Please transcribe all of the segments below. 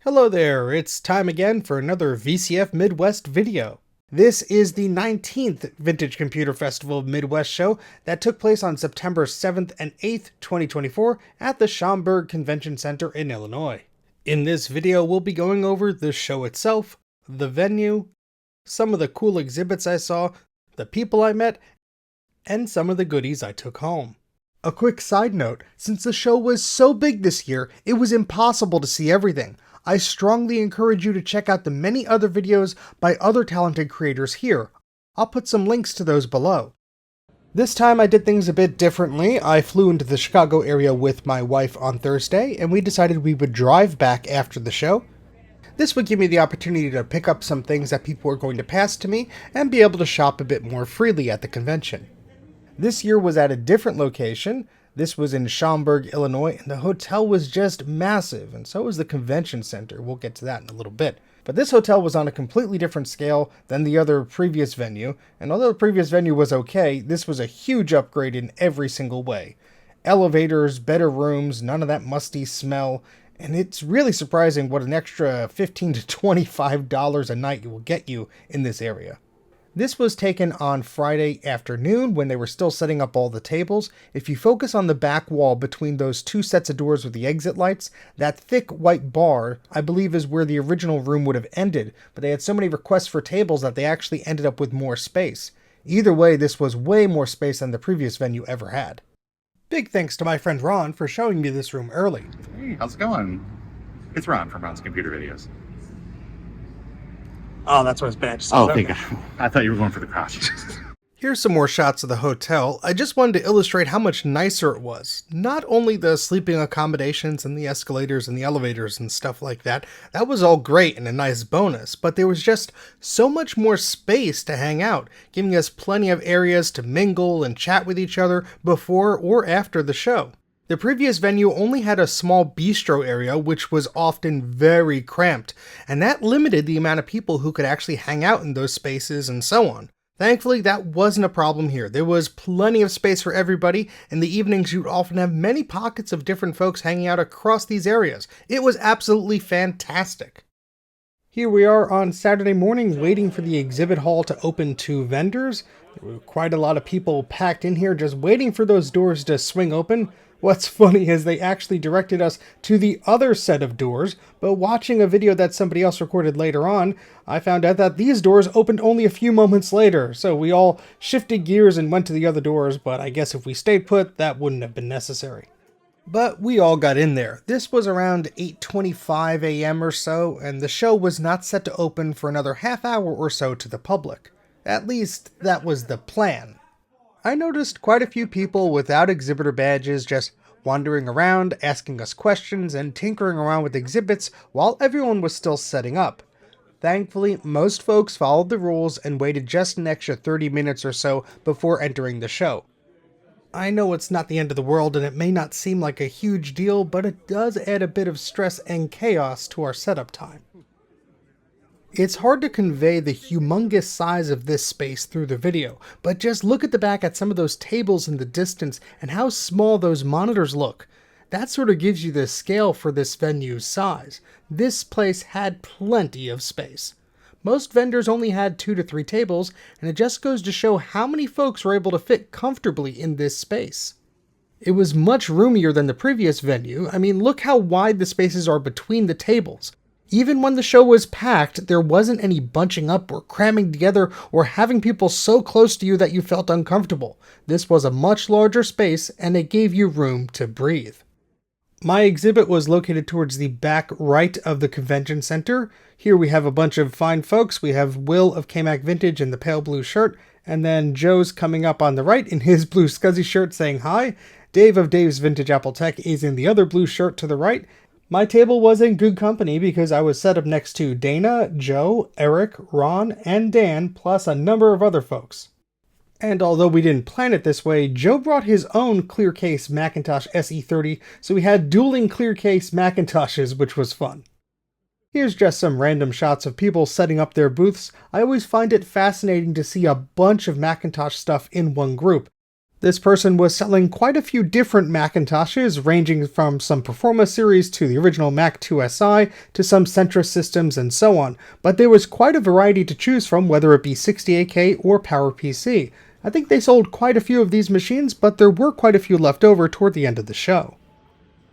Hello there, it's time again for another VCF Midwest video. This is the 19th Vintage Computer Festival Midwest show that took place on September 7th and 8th, 2024 at the Schaumburg Convention Center in Illinois. In this video, we'll be going over the show itself, the venue, some of the cool exhibits I saw, the people I met, and some of the goodies I took home. A quick side note, since the show was so big this year, it was impossible to see everything. I strongly encourage you to check out the many other videos by other talented creators here. I'll put some links to those below. This time I did things a bit differently. I flew into the Chicago area with my wife on Thursday, and we decided we would drive back after the show. This would give me the opportunity to pick up some things that people were going to pass to me and be able to shop a bit more freely at the convention. This year was at a different location. This was in Schaumburg, Illinois, and the hotel was just massive, and so was the convention center. We'll get to that in a little bit. But this hotel was on a completely different scale than the other previous venue, and although the previous venue was okay, this was a huge upgrade in every single way. Elevators, better rooms, none of that musty smell, and it's really surprising what an extra $15 to $25 a night will get you in this area. This was taken on Friday afternoon when they were still setting up all the tables. If you focus on the back wall between those two sets of doors with the exit lights, that thick white bar, I believe, is where the original room would have ended, but they had so many requests for tables that they actually ended up with more space. Either way, this was way more space than the previous venue ever had. Big thanks to my friend Ron for showing me this room early. Hey, how's it going? It's Ron from Ron's Computer Videos. Oh, that's what his badge says. Oh, thank God. I thought you were going for the cross. Here's some more shots of the hotel. I just wanted to illustrate how much nicer it was. Not only the sleeping accommodations and the escalators and the elevators and stuff like that, that was all great and a nice bonus, but there was just so much more space to hang out, giving us plenty of areas to mingle and chat with each other before or after the show. The previous venue only had a small bistro area, which was often very cramped, and that limited the amount of people who could actually hang out in those spaces and so on. Thankfully, that wasn't a problem here. There was plenty of space for everybody, and the evenings you'd often have many pockets of different folks hanging out across these areas. It was absolutely fantastic. Here we are on Saturday morning waiting for the exhibit hall to open to vendors. There were quite a lot of people packed in here just waiting for those doors to swing open. What's funny is they actually directed us to the other set of doors, but watching a video that somebody else recorded later on, I found out that these doors opened only a few moments later, so we all shifted gears and went to the other doors, but I guess if we stayed put, that wouldn't have been necessary. But we all got in there. This was around 8:25 a.m. or so, and the show was not set to open for another half hour or so to the public. At least, that was the plan. I noticed quite a few people without exhibitor badges just wandering around, asking us questions, and tinkering around with exhibits while everyone was still setting up. Thankfully, most folks followed the rules and waited just an extra 30 minutes or so before entering the show. I know it's not the end of the world and it may not seem like a huge deal, but it does add a bit of stress and chaos to our setup time. It's hard to convey the humongous size of this space through the video, but just look at the back at some of those tables in the distance and how small those monitors look. That sort of gives you the scale for this venue's size. This place had plenty of space. Most vendors only had 2 to 3 tables, and it just goes to show how many folks were able to fit comfortably in this space. It was much roomier than the previous venue. I mean, look how wide the spaces are between the tables. Even when the show was packed, there wasn't any bunching up or cramming together or having people so close to you that you felt uncomfortable. This was a much larger space and it gave you room to breathe. My exhibit was located towards the back right of the convention center. Here we have a bunch of fine folks. We have Will of KMAC Vintage in the pale blue shirt, and then Joe's coming up on the right in his blue scuzzy shirt saying hi. Dave of Dave's Vintage Apple Tech is in the other blue shirt to the right. My table was in good company because I was set up next to Dana, Joe, Eric, Ron, and Dan, plus a number of other folks. And although we didn't plan it this way, Joe brought his own clear case Macintosh SE30, so we had dueling clear case Macintoshes, which was fun. Here's just some random shots of people setting up their booths. I always find it fascinating to see a bunch of Macintosh stuff in one group. This person was selling quite a few different Macintoshes, ranging from some Performa series to the original Mac 2SI to some Centra systems and so on, but there was quite a variety to choose from, whether it be 68K or PowerPC. I think they sold quite a few of these machines, but there were quite a few left over toward the end of the show.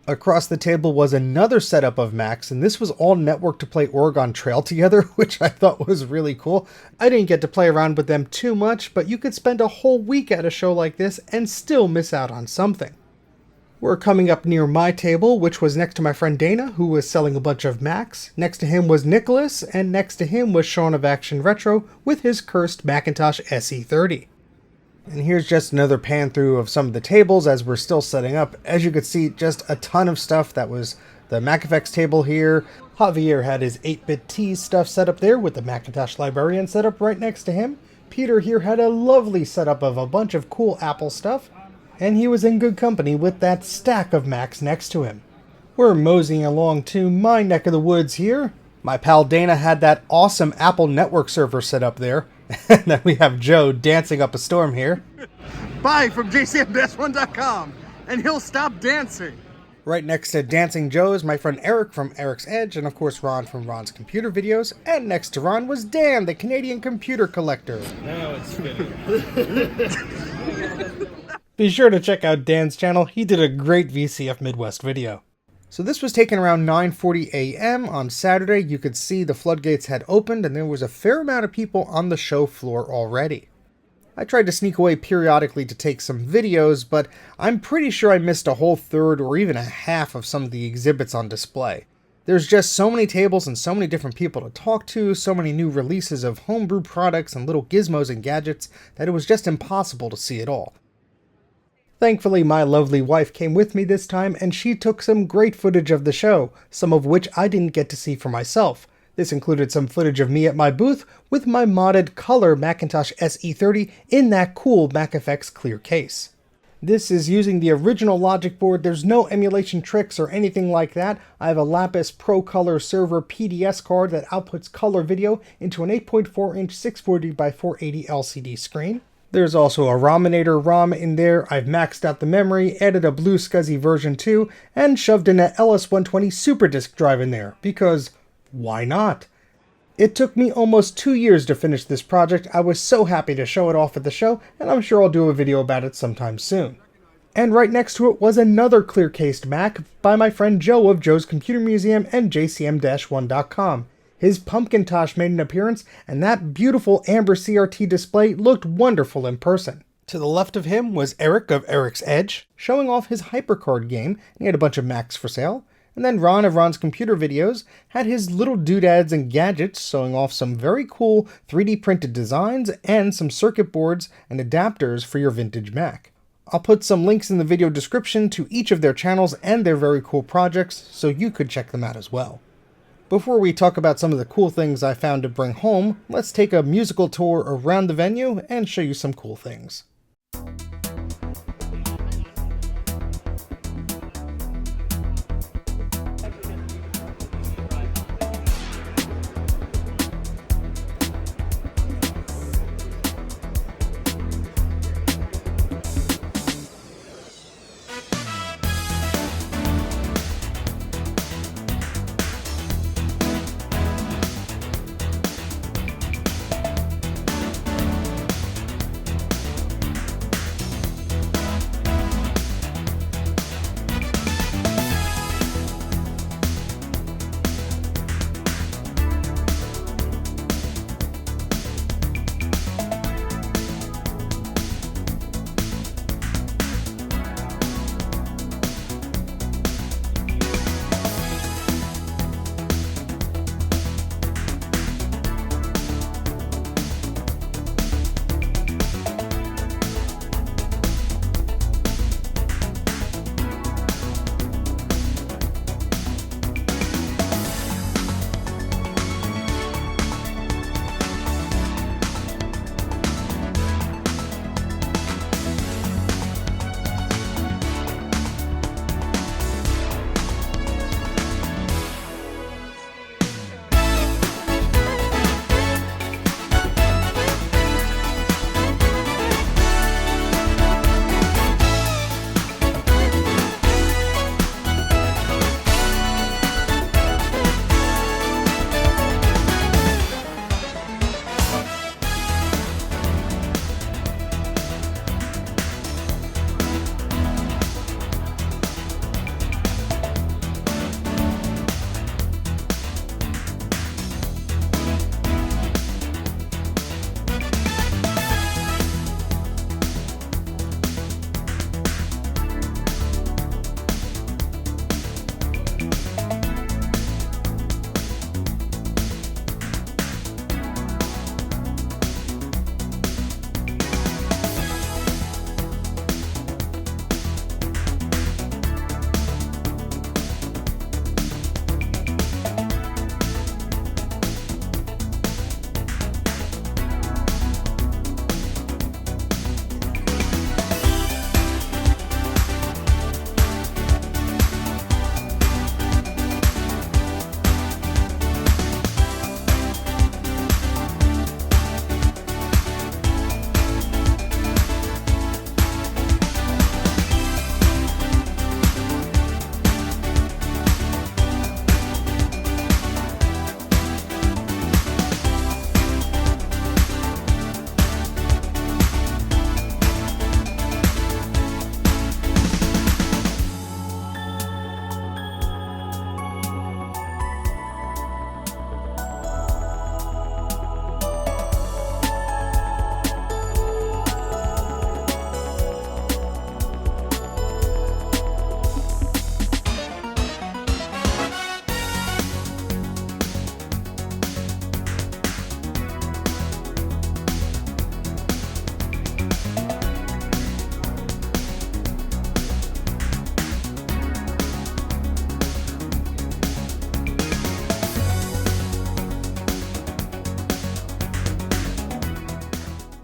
Across the table was another setup of Macs, and this was all networked to play Oregon Trail together, which I thought was really cool. I didn't get to play around with them too much, but you could spend a whole week at a show like this and still miss out on something. We're coming up near my table, which was next to my friend Dana, who was selling a bunch of Macs. Next to him was Nicholas, and next to him was Sean of Action Retro with his cursed Macintosh SE30. And here's just another pan through of some of the tables as we're still setting up. As you could see, just a ton of stuff. That was the MacFX table here. Javier had his 8-bit T stuff set up there with the Macintosh Librarian set up right next to him. Peter here had a lovely setup of a bunch of cool Apple stuff. And he was in good company with that stack of Macs next to him. We're moseying along to my neck of the woods here. My pal Dana had that awesome Apple network server set up there. And then we have Joe dancing up a storm here. Buy from JCM-1.com and he'll stop dancing. Right next to Dancing Joe is my friend Eric from Eric's Edge, and of course Ron from Ron's Computer Videos. And next to Ron was Dan, the Canadian computer collector. Now it's spinning. Be sure to check out Dan's channel. He did a great VCF Midwest video. So this was taken around 9:40 a.m. on Saturday. You could see the floodgates had opened and there was a fair amount of people on the show floor already. I tried to sneak away periodically to take some videos, but I'm pretty sure I missed a whole third or even a half of some of the exhibits on display. There's just so many tables and so many different people to talk to, so many new releases of homebrew products and little gizmos and gadgets that it was just impossible to see it all. Thankfully, my lovely wife came with me this time, and she took some great footage of the show, some of which I didn't get to see for myself. This included some footage of me at my booth with my modded color Macintosh SE30 in that cool MacFX clear case. This is using the original logic board. There's no emulation tricks or anything like that. I have a Lapis Pro Color Server PDS card that outputs color video into an 8.4-inch 640 by 480 LCD screen. There's also a Rominator ROM in there. I've maxed out the memory, added a Blue SCSI version 2, and shoved in a LS120 SuperDisk drive in there, because why not? It took me almost 2 years to finish this project. I was so happy to show it off at the show, and I'm sure I'll do a video about it sometime soon. And right next to it was another clear-cased Mac by my friend Joe of Joe's Computer Museum and JCM-1.com. His Pumpkintosh made an appearance, and that beautiful amber CRT display looked wonderful in person. To the left of him was Eric of Eric's Edge, showing off his HyperCard game, and he had a bunch of Macs for sale. And then Ron of Ron's Computer Videos had his little doodads and gadgets, showing off some very cool 3D printed designs and some circuit boards and adapters for your vintage Mac. I'll put some links in the video description to each of their channels and their very cool projects, so you could check them out as well. Before we talk about some of the cool things I found to bring home, let's take a musical tour around the venue and show you some cool things.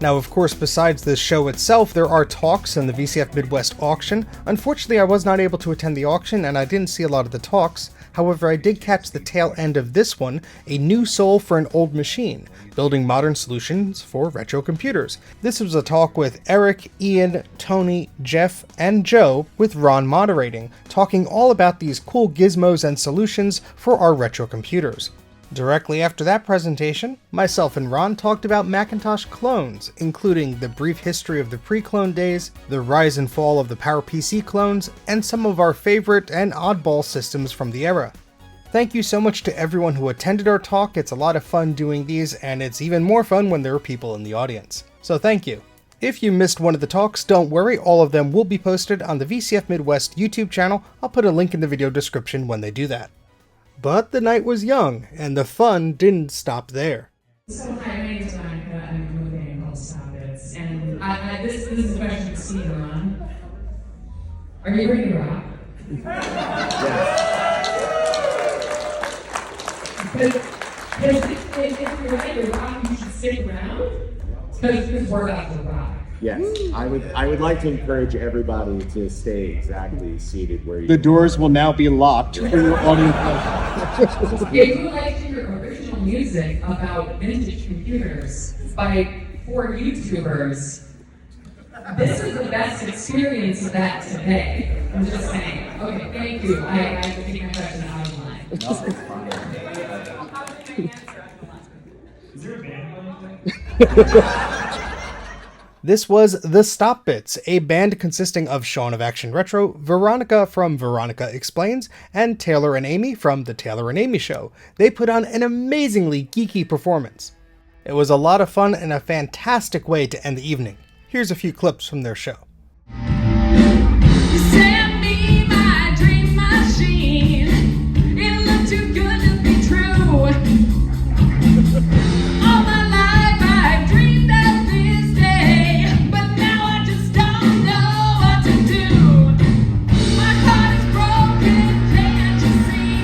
Now, of course, besides this show itself, there are talks in the VCF Midwest auction. Unfortunately, I was not able to attend the auction and I didn't see a lot of the talks. However, I did catch the tail end of this one, A New Soul for an Old Machine, Building Modern Solutions for Retro Computers. This was a talk with Eric, Ian, Tony, Jeff, and Joe, with Ron moderating, talking all about these cool gizmos and solutions for our retro computers. Directly after that presentation, myself and Ron talked about Macintosh clones, including the brief history of the pre-clone days, the rise and fall of the PowerPC clones, and some of our favorite and oddball systems from the era. Thank you so much to everyone who attended our talk. It's a lot of fun doing these, and it's even more fun when there are people in the audience. So thank you. If you missed one of the talks, don't worry, all of them will be posted on the VCF Midwest YouTube channel. I'll put a link in the video description when they do that. But the night was young, and the fun didn't stop there. So hi, my name is Monica, and I'm from a band called Stop It. And this is a question to Steve and Ron. Are you ready to rock? Because if you're ready to rock, you should stick around. Because we're about to rock. Yes, I would like to encourage everybody to stay exactly seated where you. The doors will now be locked for your audience. If you like to hear original music about vintage computers by 4 YouTubers, this is the best experience of that today. I'm just saying. Okay, thank you. I have to take my question out of line. Is there a band? This was The Stop Bits, a band consisting of Shaun of Action Retro, Veronica from Veronica Explains, and Taylor and Amy from The Taylor and Amy Show. They put on an amazingly geeky performance. It was a lot of fun and a fantastic way to end the evening. Here's a few clips from their show. Send me my dream machine. It looked too good to be true. All my life I've dreamed of this day, but now I just don't know what to do. My heart is broken, can't you see?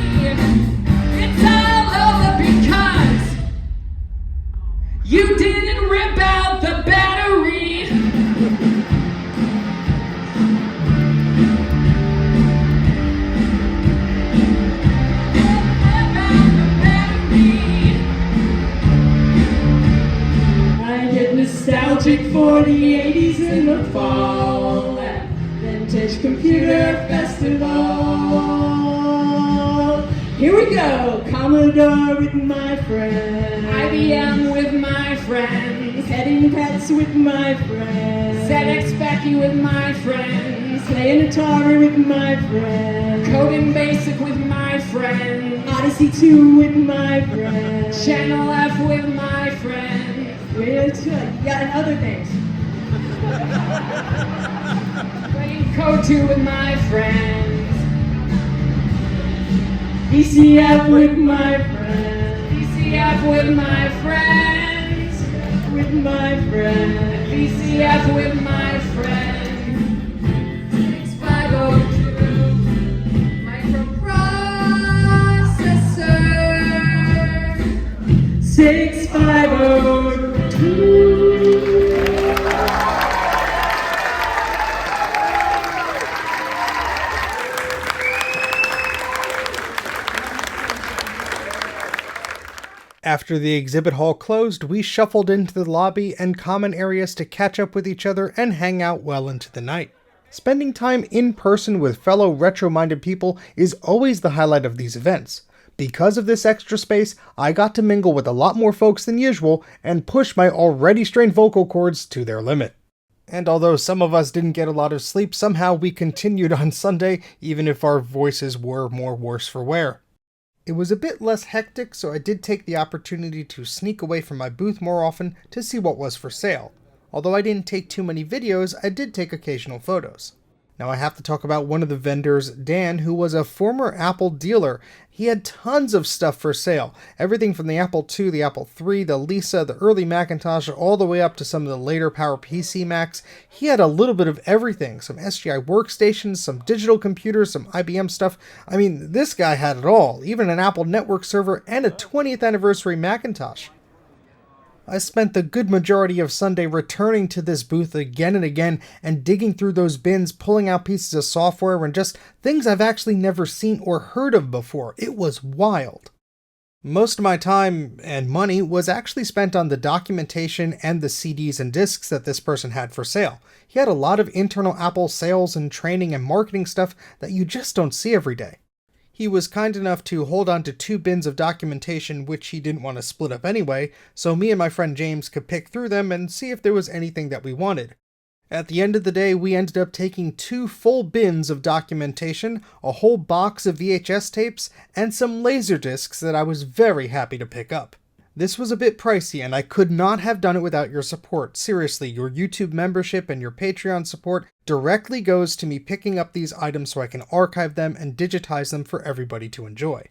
It's all over because you didn't rip out the battery. Nostalgic for the 80s in the fall at Vintage Computer Festival. Here we go. Commodore with my friends, IBM with my friends, Heading Pets with my friends, ZX Becky with my friends, playing Atari with my friends, Coding Basic with my friends, Odyssey 2 with my friends, Channel F with my friends. Yeah, and other things. Playing Code 2 with my friends. VCF with my friends. VCF with my friends. With my friends. VCF with my friends. 6502 microprocessor. 6502. After the exhibit hall closed, we shuffled into the lobby and common areas to catch up with each other and hang out well into the night. Spending time in person with fellow retro-minded people is always the highlight of these events. Because of this extra space, I got to mingle with a lot more folks than usual and push my already strained vocal cords to their limit. And although some of us didn't get a lot of sleep, somehow we continued on Sunday, even if our voices were more worse for wear. It was a bit less hectic, so I did take the opportunity to sneak away from my booth more often to see what was for sale. Although I didn't take too many videos, I did take occasional photos. Now I have to talk about one of the vendors, Dan, who was a former Apple dealer. He had tons of stuff for sale. Everything from the Apple II, the Apple III, the Lisa, the early Macintosh, all the way up to some of the later PowerPC Macs. He had a little bit of everything. Some SGI workstations, some digital computers, some IBM stuff. I mean, this guy had it all. Even an Apple network server and a 20th anniversary Macintosh. I spent the good majority of Sunday returning to this booth again and again and digging through those bins, pulling out pieces of software and just things I've actually never seen or heard of before. It was wild. Most of my time and money was actually spent on the documentation and the CDs and discs that this person had for sale. He had a lot of internal Apple sales and training and marketing stuff that you just don't see every day. He was kind enough to hold on to 2 bins of documentation which he didn't want to split up anyway, so me and my friend James could pick through them and see if there was anything that we wanted. At the end of the day, we ended up taking 2 full bins of documentation, a whole box of VHS tapes, and some laser discs that I was very happy to pick up. This was a bit pricey, and I could not have done it without your support. Seriously, your YouTube membership and your Patreon support directly goes to me picking up these items so I can archive them and digitize them for everybody to enjoy.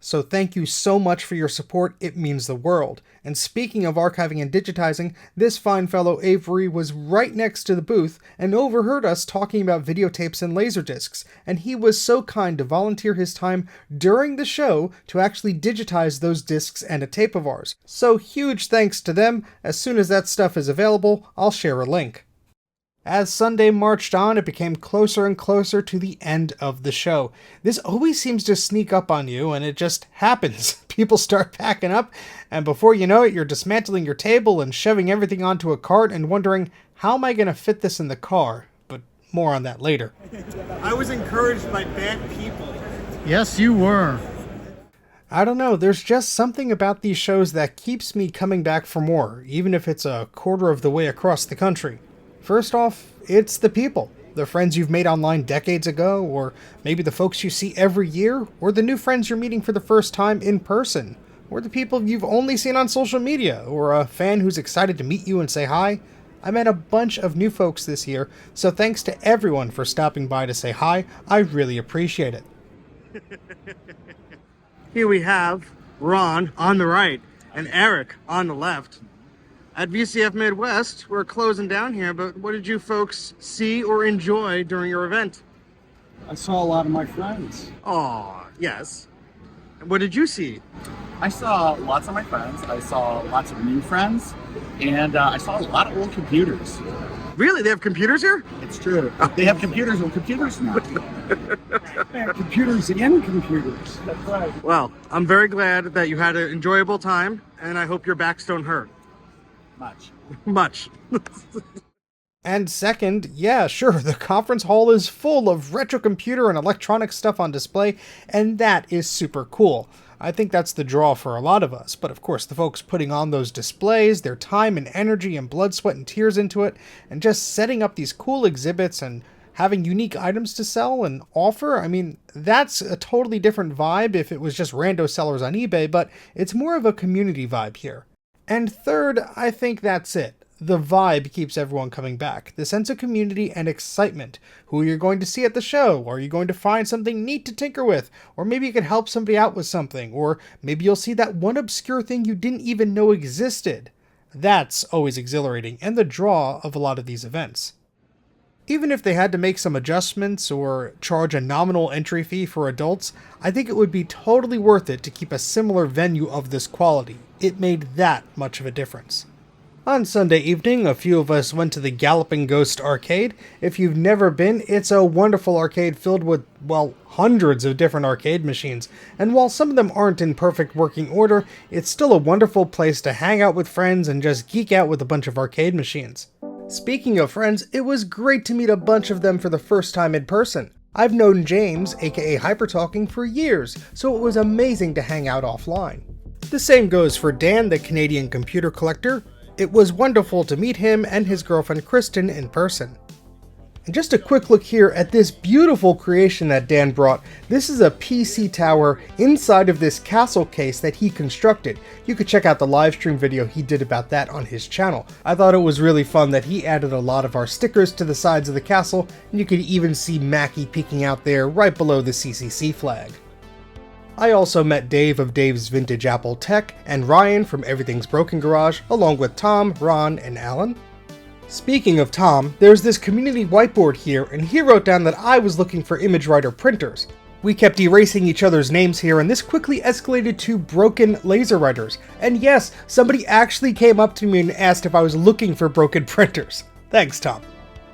So thank you so much for your support, it means the world. And speaking of archiving and digitizing, this fine fellow Avery was right next to the booth and overheard us talking about videotapes and laserdiscs, and he was so kind to volunteer his time during the show to actually digitize those discs and a tape of ours. So huge thanks to them. As soon as that stuff is available, I'll share a link. As Sunday marched on, it became closer and closer to the end of the show. This always seems to sneak up on you, and it just happens. People start packing up, and before you know it, you're dismantling your table and shoving everything onto a cart and wondering, how am I going to fit this in the car? But more on that later. I was encouraged by bad people. Yes, you were. I don't know, there's just something about these shows that keeps me coming back for more, even if it's a quarter of the way across the country. First off, it's the people. The friends you've made online decades ago, or maybe the folks you see every year, or the new friends you're meeting for the first time in person, or the people you've only seen on social media, or a fan who's excited to meet you and say hi. I met a bunch of new folks this year, so thanks to everyone for stopping by to say hi. I really appreciate it. Here we have Ron on the right and Eric on the left. At VCF Midwest, we're closing down here, but what did you folks see or enjoy during your event? I saw a lot of my friends. Oh, yes. What did you see? I saw lots of my friends. I saw lots of new friends, and I saw a lot of old computers. Really? They have computers here? It's true. They have computers with computers now. They have computers in computers. That's right. Well, I'm very glad that you had an enjoyable time, and I hope your backs don't hurt. Much. And second, yeah, sure, the conference hall is full of retro computer and electronic stuff on display, and that is super cool. I think that's the draw for a lot of us, but of course the folks putting on those displays, their time and energy and blood, sweat, and tears into it, and just setting up these cool exhibits and having unique items to sell and offer, I mean, that's a totally different vibe if it was just rando sellers on eBay, but it's more of a community vibe here. And third, I think that's it. The vibe keeps everyone coming back. The sense of community and excitement. Who you're going to see at the show. Are you going to find something neat to tinker with? Or maybe you can help somebody out with something. Or maybe you'll see that one obscure thing you didn't even know existed. That's always exhilarating and the draw of a lot of these events. Even if they had to make some adjustments or charge a nominal entry fee for adults, I think it would be totally worth it to keep a similar venue of this quality. It made that much of a difference. On Sunday evening, a few of us went to the Galloping Ghost Arcade. If you've never been, it's a wonderful arcade filled with, well, hundreds of different arcade machines. And while some of them aren't in perfect working order, it's still a wonderful place to hang out with friends and just geek out with a bunch of arcade machines. Speaking of friends, it was great to meet a bunch of them for the first time in person. I've known James, aka Hypertalking, for years, so it was amazing to hang out offline. The same goes for Dan, the Canadian computer collector. It was wonderful to meet him and his girlfriend Kristen in person. And just a quick look here at this beautiful creation that Dan brought. This is a PC tower inside of this castle case that he constructed. You could check out the live stream video he did about that on his channel. I thought it was really fun that he added a lot of our stickers to the sides of the castle, and you could even see Mackie peeking out there right below the CCC flag. I also met Dave of Dave's Vintage Apple Tech and Ryan from Everything's Broken Garage, along with Tom, Ron, and Alan. Speaking of Tom, there's this community whiteboard here, and he wrote down that I was looking for ImageWriter printers. We kept erasing each other's names here, and this quickly escalated to broken laser writers. And yes, somebody actually came up to me and asked if I was looking for broken printers. Thanks, Tom.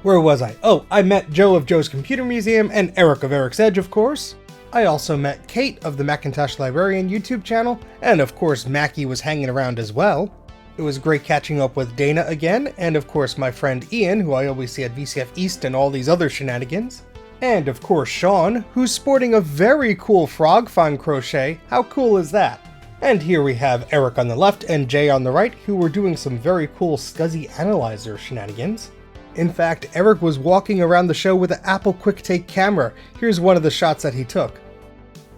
Where was I? Oh, I met Joe of Joe's Computer Museum and Eric of Eric's Edge, of course. I also met Kate of the Macintosh Librarian YouTube channel, and of course Mackie was hanging around as well. It was great catching up with Dana again, and of course my friend Ian, who I always see at VCF East and all these other shenanigans. And of course Sean, who's sporting a very cool frog fine crochet. How cool is that? And here we have Eric on the left and Jay on the right, who were doing some very cool SCSI Analyzer shenanigans. In fact, Eric was walking around the show with an Apple QuickTake camera. Here's one of the shots that he took.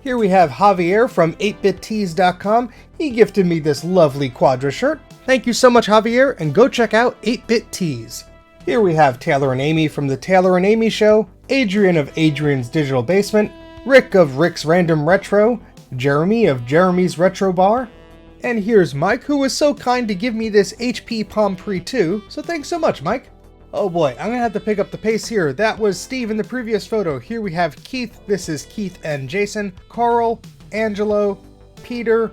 Here we have Javier from 8bittees.com. He gifted me this lovely Quadra shirt. Thank you so much, Javier, and go check out 8-Bit Tees. Here we have Taylor and Amy from the Taylor and Amy Show, Adrian of Adrian's Digital Basement, Rick of Rick's Random Retro, Jeremy of Jeremy's Retro Bar, and here's Mike, who was so kind to give me this HP Palm Pre 2, so thanks so much, Mike. Oh boy, I'm gonna have to pick up the pace here. That was Steve in the previous photo. Here we have Keith, this is Keith and Jason, Carl, Angelo, Peter,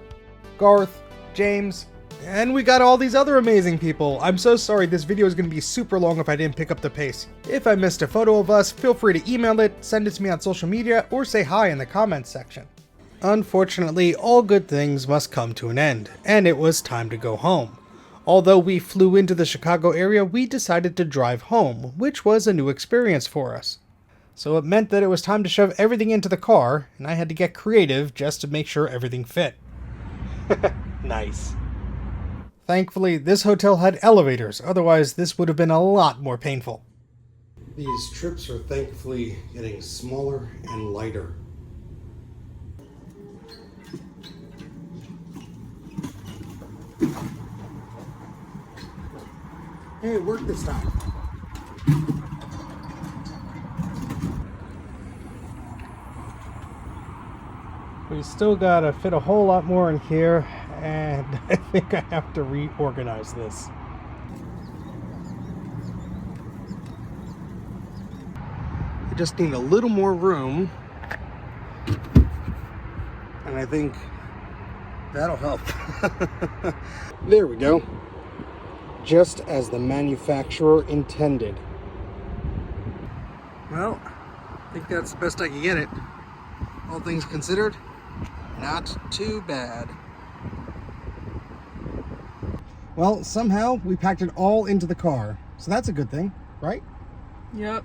Garth, James, and we got all these other amazing people. I'm so sorry, this video is gonna be super long if I didn't pick up the pace. If I missed a photo of us, feel free to email it, send it to me on social media, or say hi in the comments section. Unfortunately, all good things must come to an end, and it was time to go home. Although we flew into the Chicago area, we decided to drive home, which was a new experience for us. So it meant that it was time to shove everything into the car, and I had to get creative just to make sure everything fit. Nice. Thankfully, this hotel had elevators, otherwise this would have been a lot more painful. These trips are thankfully getting smaller and lighter. Hey, it worked this time. We still gotta fit a whole lot more in here, and I think I have to reorganize this. I just need a little more room, and I think that'll help. There we go. Just as the manufacturer intended. Well, I think that's the best I can get it. All things considered, not too bad. Well, somehow we packed it all into the car, so that's a good thing, right? Yep.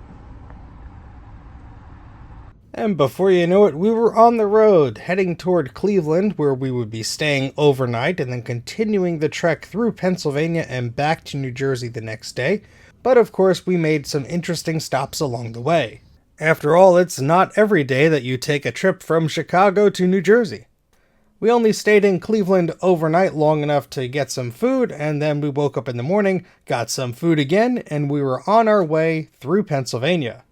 And before you know it, we were on the road, heading toward Cleveland, where we would be staying overnight and then continuing the trek through Pennsylvania and back to New Jersey the next day. But of course, we made some interesting stops along the way. After all, it's not every day that you take a trip from Chicago to New Jersey. We only stayed in Cleveland overnight long enough to get some food, and then we woke up in the morning, got some food again, and we were on our way through Pennsylvania.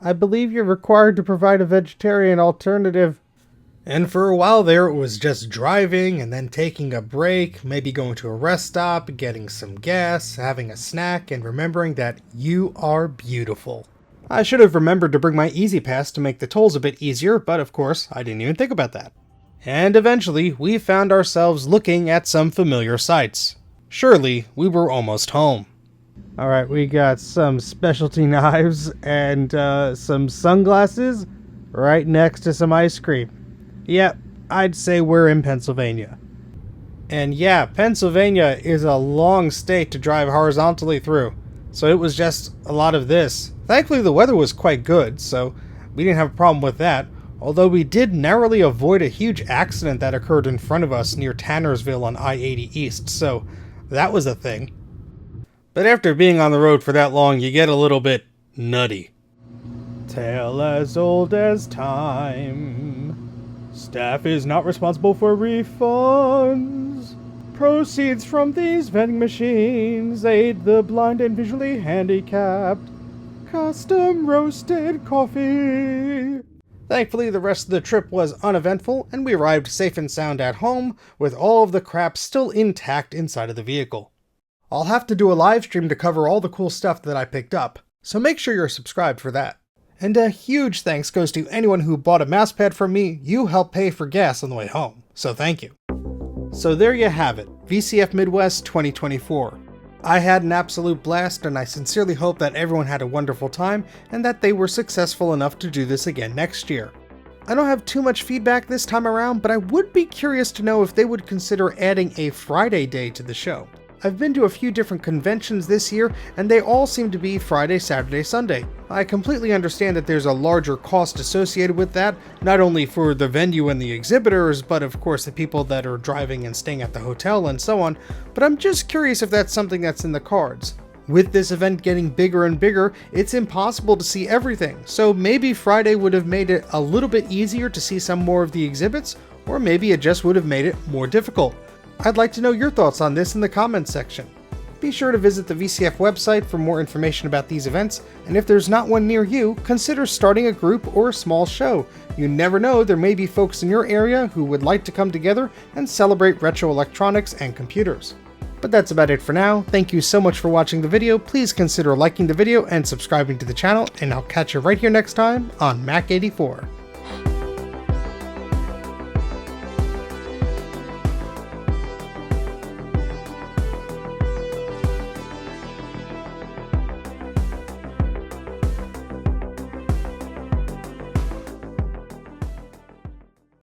I believe you're required to provide a vegetarian alternative. And for a while there, it was just driving and then taking a break, maybe going to a rest stop, getting some gas, having a snack, and remembering that you are beautiful. I should have remembered to bring my Easy Pass to make the tolls a bit easier, but of course, I didn't even think about that. And eventually, we found ourselves looking at some familiar sights. Surely, we were almost home. Alright, we got some specialty knives and some sunglasses right next to some ice cream. Yep, I'd say we're in Pennsylvania. And yeah, Pennsylvania is a long state to drive horizontally through, so it was just a lot of this. Thankfully the weather was quite good, so we didn't have a problem with that, although we did narrowly avoid a huge accident that occurred in front of us near Tannersville on I-80 East, so that was a thing. But after being on the road for that long, you get a little bit nutty. Tale as old as time. Staff is not responsible for refunds. Proceeds from these vending machines aid the blind and visually handicapped. Custom roasted coffee. Thankfully, the rest of the trip was uneventful, and we arrived safe and sound at home, with all of the crap still intact inside of the vehicle. I'll have to do a live stream to cover all the cool stuff that I picked up, so make sure you're subscribed for that. And a huge thanks goes to anyone who bought a mousepad from me. You helped pay for gas on the way home, so thank you. So there you have it, VCF Midwest 2024. I had an absolute blast, and I sincerely hope that everyone had a wonderful time and that they were successful enough to do this again next year. I don't have too much feedback this time around, but I would be curious to know if they would consider adding a Friday day to the show. I've been to a few different conventions this year, and they all seem to be Friday, Saturday, Sunday. I completely understand that there's a larger cost associated with that, not only for the venue and the exhibitors, but of course the people that are driving and staying at the hotel and so on, but I'm just curious if that's something that's in the cards. With this event getting bigger and bigger, it's impossible to see everything, so maybe Friday would have made it a little bit easier to see some more of the exhibits, or maybe it just would have made it more difficult. I'd like to know your thoughts on this in the comments section. Be sure to visit the VCF website for more information about these events, and if there's not one near you, consider starting a group or a small show. You never know, there may be folks in your area who would like to come together and celebrate retro electronics and computers. But that's about it for now. Thank you so much for watching the video. Please consider liking the video and subscribing to the channel, and I'll catch you right here next time on Mac 84.